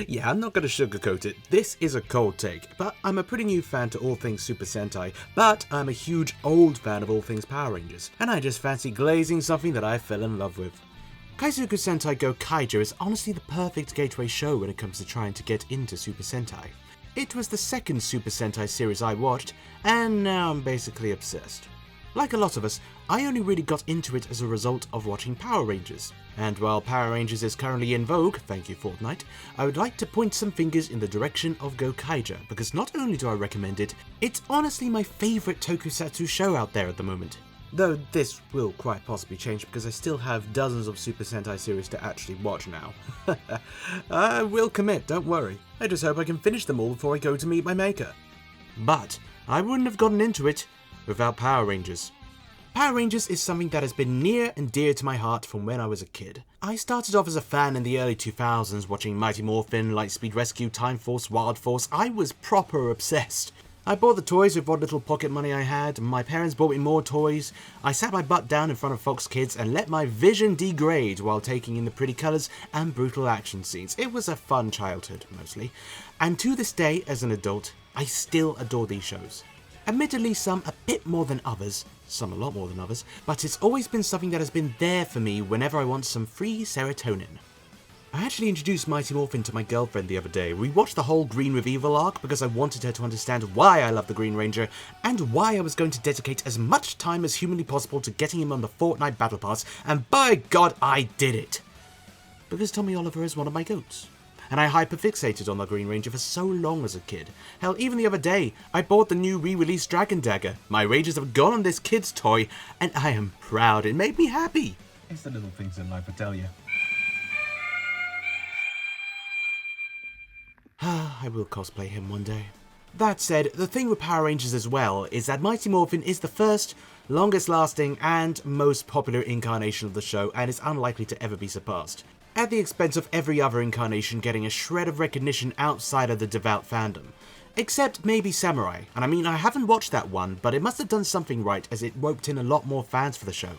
Yeah, I'm not gonna sugarcoat it. This is a cold take, but I'm a pretty new fan to all things Super Sentai, but I'm a huge old fan of all things Power Rangers, and I just fancy glazing something that I fell in love with. Kaisuku Sentai Gokaiger is honestly the perfect gateway show when it comes to trying to get into Super Sentai. It was the second Super Sentai series I watched, and now I'm basically obsessed. Like a lot of us, I only really got into it as a result of watching Power Rangers. And while Power Rangers is currently in vogue, thank you Fortnite, I would like to point some fingers in the direction of Gokaiger, because not only do I recommend it, it's honestly my favourite tokusatsu show out there at the moment. Though this will quite possibly change because I still have dozens of Super Sentai series to actually watch now. I will commit, don't worry. I just hope I can finish them all before I go to meet my maker. But I wouldn't have gotten into it without Power Rangers. Power Rangers is something that has been near and dear to my heart from when I was a kid. I started off as a fan in the early 2000s watching Mighty Morphin, Lightspeed Rescue, Time Force, Wild Force. I was proper obsessed. I bought the toys with what little pocket money I had, my parents bought me more toys, I sat my butt down in front of Fox Kids and let my vision degrade while taking in the pretty colours and brutal action scenes. It was a fun childhood, mostly. And to this day, as an adult, I still adore these shows. Admittedly, some a bit more than others, some a lot more than others, but it's always been something that has been there for me whenever I want some free serotonin. I actually introduced Mighty Morphin to my girlfriend the other day. We watched the whole Green Revival arc because I wanted her to understand why I love the Green Ranger and why I was going to dedicate as much time as humanly possible to getting him on the Fortnite Battle Pass, and by God I did it! Because Tommy Oliver is one of my goats. And I hyperfixated on the Green Ranger for so long as a kid. Hell, even the other day, I bought the new re-released Dragon Dagger. My rages have gone on this kid's toy, and I am proud. It made me happy. It's the little things in life, I tell you. I will cosplay him one day. That said, the thing with Power Rangers as well is that Mighty Morphin is the first, longest lasting, and most popular incarnation of the show and is unlikely to ever be surpassed, at the expense of every other incarnation getting a shred of recognition outside of the devout fandom. Except maybe Samurai, and I mean I haven't watched that one, but it must have done something right as it roped in a lot more fans for the show.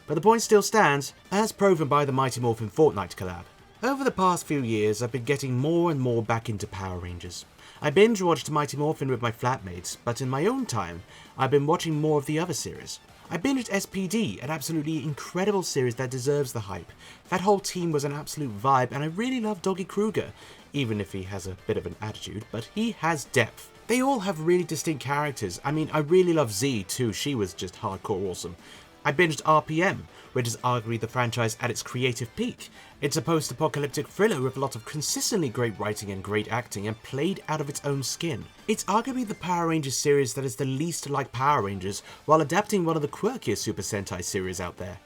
But the point still stands, as proven by the Mighty Morphin Fortnite collab. Over the past few years, I've been getting more and more back into Power Rangers. I binge-watched Mighty Morphin with my flatmates, but in my own time, I've been watching more of the other series. I binged SPD, an absolutely incredible series that deserves the hype. That whole team was an absolute vibe, and I really love Doggy Kruger, even if he has a bit of an attitude, but he has depth. They all have really distinct characters. I mean, I really love Z too, she was just hardcore awesome. I binged RPM, which is arguably the franchise at its creative peak. It's a post-apocalyptic thriller with a lot of consistently great writing and great acting and played out of its own skin. It's arguably the Power Rangers series that is the least like Power Rangers while adapting one of the quirkiest Super Sentai series out there.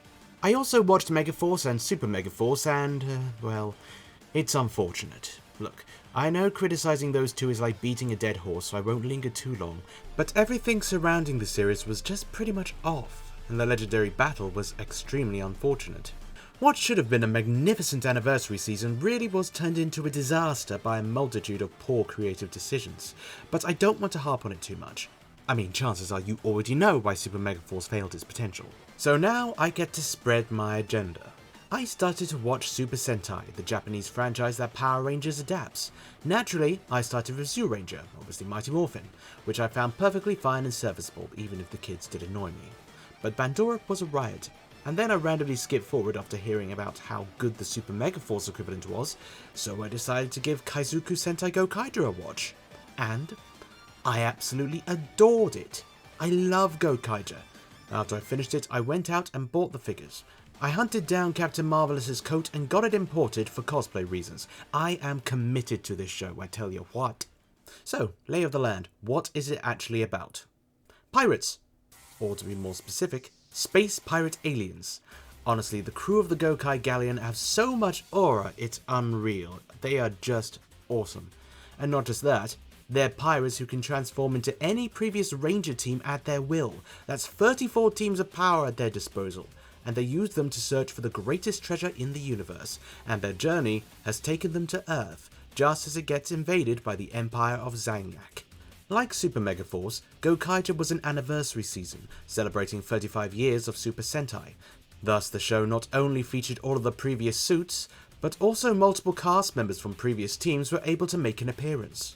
I also watched Megaforce and Super Megaforce and, well, it's unfortunate. Look, I know criticizing those two is like beating a dead horse, so I won't linger too long, but everything surrounding the series was just pretty much off, and the legendary battle was extremely unfortunate. What should have been a magnificent anniversary season really was turned into a disaster by a multitude of poor creative decisions, but I don't want to harp on it too much. I mean, chances are you already know why Super Megaforce failed its potential. So now I get to spread my agenda. I started to watch Super Sentai, the Japanese franchise that Power Rangers adapts. Naturally, I started with Zyuranger, obviously Mighty Morphin, which I found perfectly fine and serviceable, even if the kids did annoy me. But Bandora was a riot, and then I randomly skipped forward after hearing about how good the Super Megaforce equivalent was, so I decided to give Kaisuku Sentai Gokaiger a watch. And I absolutely adored it. I love Gokaiger. After I finished it, I went out and bought the figures. I hunted down Captain Marvelous's coat and got it imported for cosplay reasons. I am committed to this show, I tell you what. So, lay of the land, what is it actually about? Pirates. Or to be more specific, space pirate aliens. Honestly, the crew of the Gokai Galleon have so much aura, it's unreal. They are just awesome. And not just that, they're pirates who can transform into any previous Ranger team at their will. That's 34 teams of power at their disposal, and they use them to search for the greatest treasure in the universe, and their journey has taken them to Earth, just as it gets invaded by the Empire of Zanyak. Like Super Megaforce, Gokaiger was an anniversary season, celebrating 35 years of Super Sentai. Thus, the show not only featured all of the previous suits, but also multiple cast members from previous teams were able to make an appearance.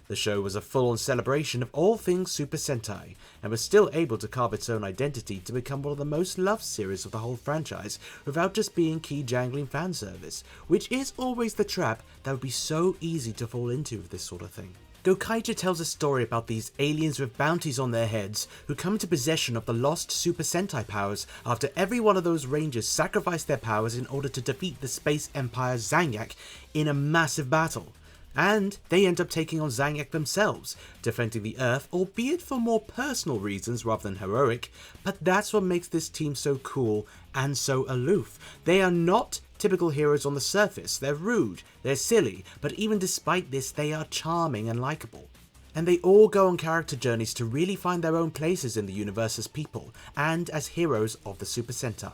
The show was a full-on celebration of all things Super Sentai, and was still able to carve its own identity to become one of the most loved series of the whole franchise without just being key jangling fan service, which is always the trap that would be so easy to fall into with this sort of thing. Gokaiger tells a story about these aliens with bounties on their heads who come into possession of the lost Super Sentai powers after every one of those Rangers sacrificed their powers in order to defeat the Space Empire Zanyak in a massive battle. And they end up taking on Zanyak themselves, defending the Earth, albeit for more personal reasons rather than heroic, but that's what makes this team so cool and so aloof. They are not typical heroes on the surface, they're rude, they're silly, but even despite this they are charming and likeable. And they all go on character journeys to really find their own places in the universe as people, and as heroes of the Super Sentai.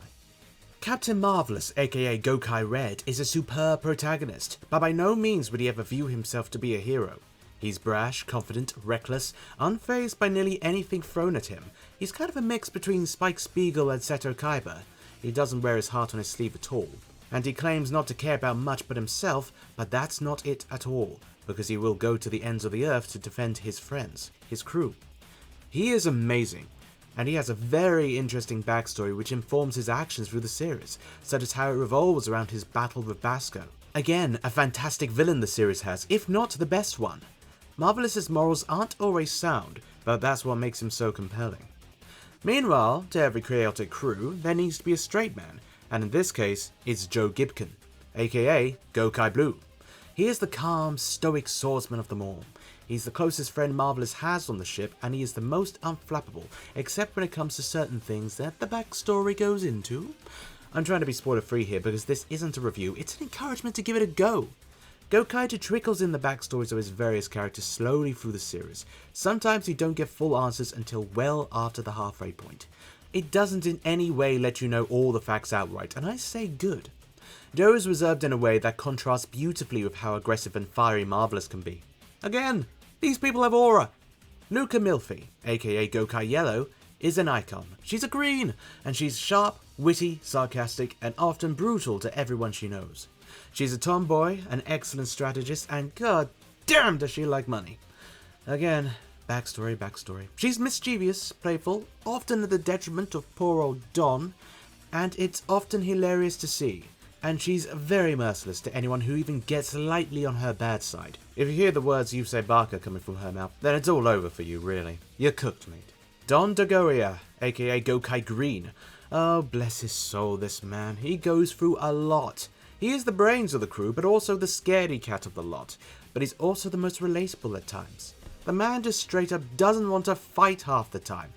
Captain Marvelous, aka Gokai Red, is a superb protagonist, but by no means would he ever view himself to be a hero. He's brash, confident, reckless, unfazed by nearly anything thrown at him. He's kind of a mix between Spike Spiegel and Seto Kaiba. He doesn't wear his heart on his sleeve at all, and he claims not to care about much but himself, but that's not it at all, because he will go to the ends of the earth to defend his friends, his crew. He is amazing. And he has a very interesting backstory which informs his actions through the series, such as how it revolves around his battle with Basco. Again, a fantastic villain the series has, if not the best one. Marvelous's morals aren't always sound, but that's what makes him so compelling. Meanwhile, to every chaotic crew, there needs to be a straight man, and in this case, it's Joe Gibkin, aka Gokai Blue. He is the calm, stoic swordsman of them all. He's the closest friend Marvelous has on the ship, and he is the most unflappable, except when it comes to certain things that the backstory goes into. I'm trying to be spoiler free here because this isn't a review, it's an encouragement to give it a go. Gokaiger trickles in the backstories of his various characters slowly through the series. Sometimes you don't get full answers until well after the halfway point. It doesn't in any way let you know all the facts outright, and I say good. Joe is reserved in a way that contrasts beautifully with how aggressive and fiery Marvelous can be. Again, these people have aura. Nuka Milfi, aka Gokai Yellow, is an icon. She's a green, and she's sharp, witty, sarcastic, and often brutal to everyone she knows. She's a tomboy, an excellent strategist, and god damn does she like money. Again, backstory. She's mischievous, playful, often at the detriment of poor old Don, and it's often hilarious to see. And she's very merciless to anyone who even gets lightly on her bad side. If you hear the words Yusei Baka coming from her mouth, then it's all over for you, really. You're cooked, mate. Don Dagoria, aka Gokai Green. Oh, bless his soul, this man. He goes through a lot. He is the brains of the crew, but also the scaredy cat of the lot. But he's also the most relatable at times. The man just straight up doesn't want to fight half the time.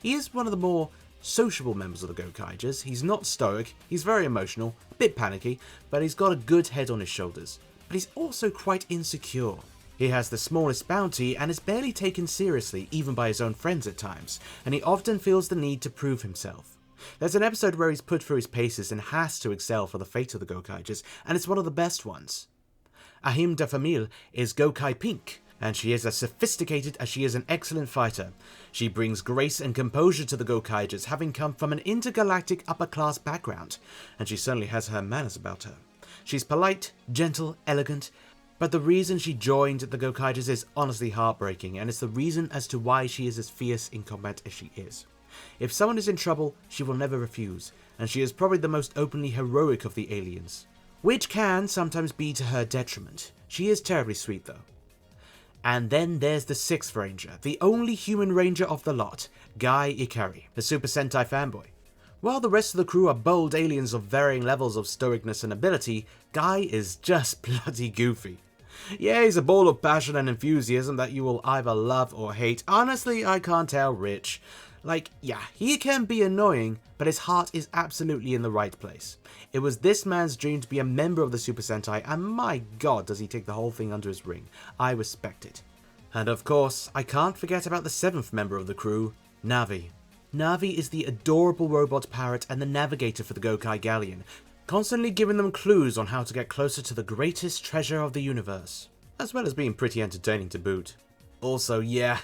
He is one of the more sociable members of the Gokaigers. He's not stoic, he's very emotional, a bit panicky, but he's got a good head on his shoulders. But he's also quite insecure. He has the smallest bounty and is barely taken seriously, even by his own friends at times, and he often feels the need to prove himself. There's an episode where he's put through his paces and has to excel for the fate of the Gokaigers, and it's one of the best ones. Ahim de Famille is Gokai Pink, and she is as sophisticated as she is an excellent fighter. She brings grace and composure to the Gokaigers, having come from an intergalactic upper-class background, and she certainly has her manners about her. She's polite, gentle, elegant, but the reason she joined the Gokaigers is honestly heartbreaking, and it's the reason as to why she is as fierce in combat as she is. If someone is in trouble, she will never refuse, and she is probably the most openly heroic of the aliens, which can sometimes be to her detriment. She is terribly sweet though. And then there's the 6th Ranger, the only human ranger of the lot, Guy Ikari, the Super Sentai fanboy. While the rest of the crew are bold aliens of varying levels of stoicness and ability, Guy is just bloody goofy. Yeah, he's a ball of passion and enthusiasm that you will either love or hate. Honestly, I can't tell Rich. Yeah, he can be annoying, but his heart is absolutely in the right place. It was this man's dream to be a member of the Super Sentai, and my god does he take the whole thing under his wing. I respect it. And of course, I can't forget about the 7th member of the crew, Navi. Navi is the adorable robot parrot and the navigator for the Gokai Galleon, constantly giving them clues on how to get closer to the greatest treasure of the universe, as well as being pretty entertaining to boot. Also, yeah,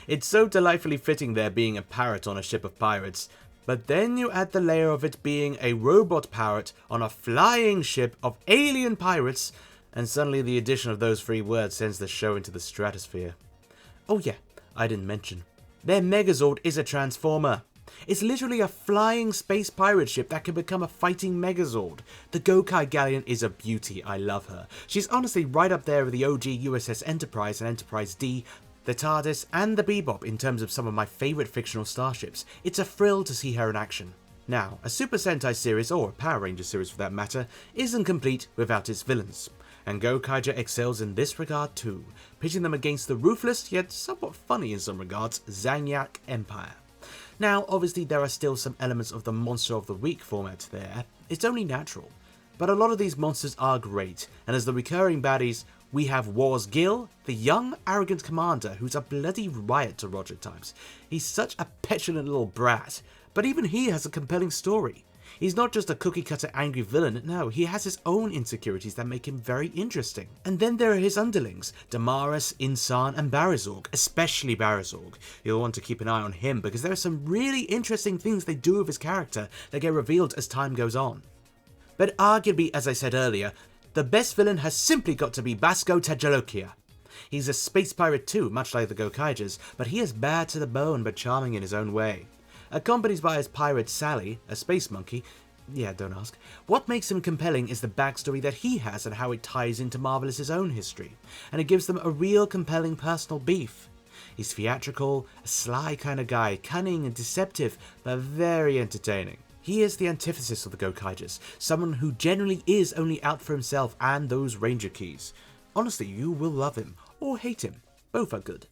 it's so delightfully fitting there being a parrot on a ship of pirates. But then you add the layer of it being a robot pirate on a flying ship of alien pirates, and suddenly the addition of those 3 words sends the show into the stratosphere. Oh yeah, I didn't mention. Their Megazord is a transformer. It's literally a flying space pirate ship that can become a fighting Megazord. The Gokai Galleon is a beauty, I love her. She's honestly right up there with the OG USS Enterprise and Enterprise D, the TARDIS and the Bebop in terms of some of my favourite fictional starships. It's a thrill to see her in action. Now, a Super Sentai series, or a Power Rangers series for that matter, isn't complete without its villains. And Gokaiger excels in this regard too, pitching them against the ruthless, yet somewhat funny in some regards, Zanyak Empire. Now, obviously there are still some elements of the Monster of the Week format there, it's only natural. But a lot of these monsters are great, and as the recurring baddies, we have Wars Gil, the young, arrogant commander who's a bloody riot to Roger at times. He's such a petulant little brat, but even he has a compelling story. He's not just a cookie-cutter angry villain, no, he has his own insecurities that make him very interesting. And then there are his underlings, Damaris, Insan, and Barazorg, especially Barazorg. You'll want to keep an eye on him because there are some really interesting things they do with his character that get revealed as time goes on. But arguably, as I said earlier, the best villain has simply got to be Basco Tajalokia. He's a space pirate too, much like the Gokaigers, but he is bad to the bone but charming in his own way. Accompanied by his pirate Sally, a space monkey. Yeah, don't ask. What makes him compelling is the backstory that he has and how it ties into Marvelous's own history, and it gives them a real compelling personal beef. He's theatrical, a sly kind of guy, cunning and deceptive, but very entertaining. He is the antithesis of the Gokaigers, someone who generally is only out for himself and those Ranger keys. Honestly, you will love him, or hate him. Both are good.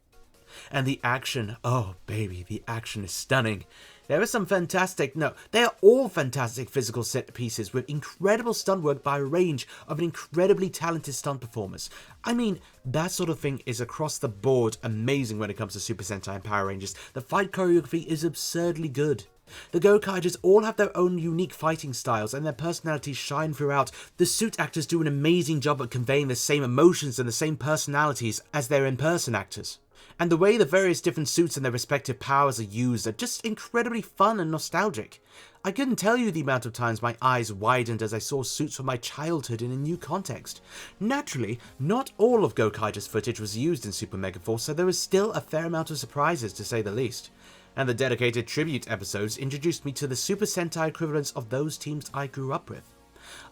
And the action, oh baby, the action is stunning. There are some fantastic, no, they are all fantastic physical set pieces with incredible stunt work by a range of incredibly talented stunt performers. I mean, that sort of thing is across the board amazing when it comes to Super Sentai and Power Rangers. The fight choreography is absurdly good. The Gokaigers all have their own unique fighting styles and their personalities shine throughout. The suit actors do an amazing job at conveying the same emotions and the same personalities as their in-person actors. And the way the various different suits and their respective powers are used are just incredibly fun and nostalgic. I couldn't tell you the amount of times my eyes widened as I saw suits from my childhood in a new context. Naturally, not all of Gokaiger's footage was used in Super Megaforce, so there was still a fair amount of surprises to say the least. And the dedicated tribute episodes introduced me to the Super Sentai equivalents of those teams I grew up with.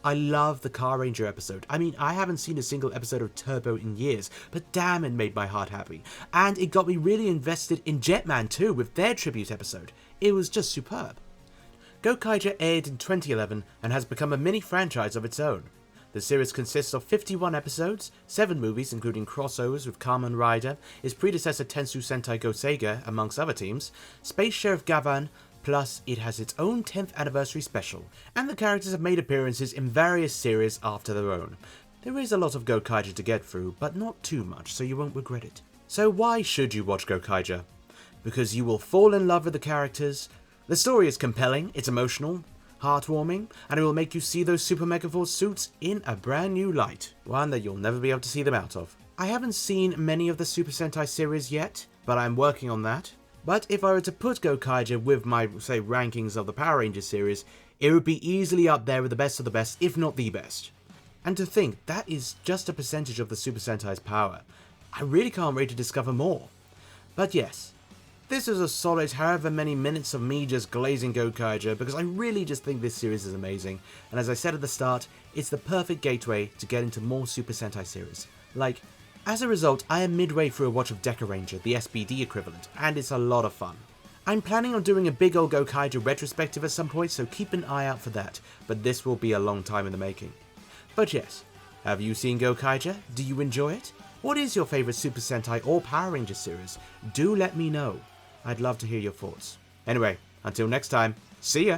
I love the Car Ranger episode. I mean, I haven't seen a single episode of Turbo in years, but damn, it made my heart happy. And it got me really invested in Jetman too with their tribute episode. It was just superb. Gokaiger aired in 2011 and has become a mini franchise of its own. The series consists of 51 episodes, 7 movies including crossovers with Kamen Rider, its predecessor Tensu Sentai Gokaiger amongst other teams, Space Sheriff Gavan, plus it has its own 10th anniversary special, and the characters have made appearances in various series after their own. There is a lot of Gokaiger to get through, but not too much, so you won't regret it. So why should you watch Gokaiger? Because you will fall in love with the characters, the story is compelling, it's emotional, heartwarming, and it will make you see those Super Megaforce suits in a brand new light, one that you'll never be able to see them out of. I haven't seen many of the Super Sentai series yet, but I'm working on that. But if I were to put Gokaiger with my, say, rankings of the Power Rangers series, it would be easily up there with the best of the best, if not the best. And to think, that is just a percentage of the Super Sentai's power. I really can't wait to discover more. But yes, this is a solid however many minutes of me just glazing Gokaiger because I really just think this series is amazing. And as I said at the start, it's the perfect gateway to get into more Super Sentai series. As a result, I am midway through a watch of Deca Ranger, the SBD equivalent, and it's a lot of fun. I'm planning on doing a big old Gokaiger retrospective at some point, so keep an eye out for that, but this will be a long time in the making. But yes, have you seen Gokaiger? Do you enjoy it? What is your favourite Super Sentai or Power Ranger series? Do let me know. I'd love to hear your thoughts. Anyway, until next time, see ya!